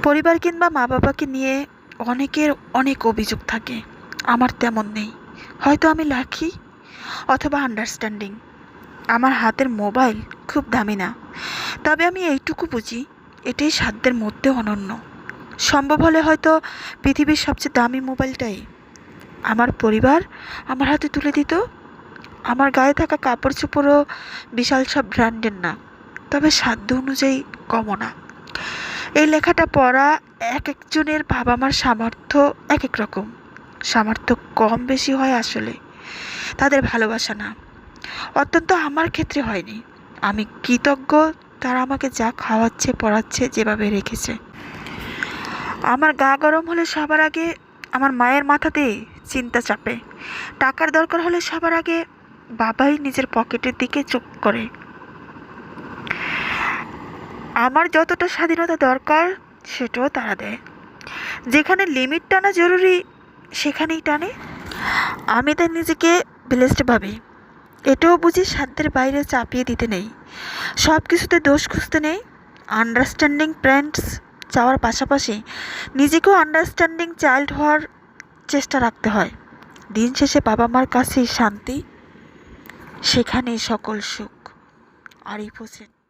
পরিবার কিংবা মা বাবাকে নিয়ে অনেকের অনেক অভিযোগ থাকে। আমার তেমন নেই। হয়তো আমি লাকি অথবা আন্ডারস্ট্যান্ডিং। আমার হাতের মোবাইল খুব দামি না, তবে আমি এইটুকু বুঝি এটাই সাধ্যের মধ্যে অনন্য। সম্ভব হলে হয়তো পৃথিবীর সবচেয়ে দামি মোবাইলটাই আমার পরিবার আমার হাতে তুলে দিত। আমার গায়ে থাকা কাপড় চোপড়ও বিশাল সব ব্র্যান্ডের না, তবে সাধ্য অনুযায়ী কমও না। এই লেখাটা পড়া এক একজনের বাবা মার সামর্থ্য এক এক রকম। সামর্থ্য কম বেশি হয় আসলে তাদের ভালোবাসা না, অত্যন্ত আমার ক্ষেত্রে হয়নি। আমি কৃতজ্ঞ তারা আমাকে যা খাওয়াচ্ছে, পড়াচ্ছে, যেভাবে রেখেছে। আমার গা গরম হলে সবার আগে আমার মায়ের মাথাতে চিন্তা চাপে। টাকার দরকার হলে সবার আগে বাবাই নিজের পকেটের দিকে চোখ করে। আমার যতটা স্বাধীনতা দরকার সেটাও তারা দেয়। যেখানে লিমিট টানা জরুরি সেখানেই টানে। আমি তাই নিজেকে ব্লেসড ভাবি। এটাও বুঝি সাধ্যের বাইরে চাপিয়ে দিতে নেই, সব কিছুতে দোষ খুঁজতে নেই। আন্ডারস্ট্যান্ডিং প্যারেন্টস চাওয়ার পাশাপাশি নিজেকেও আন্ডারস্ট্যান্ডিং চাইল্ড হওয়ার চেষ্টা রাখতে হয়। দিন শেষে বাবা মার কাছেই শান্তি, সেখানেই সকল সুখ। আরিফ হোসেন।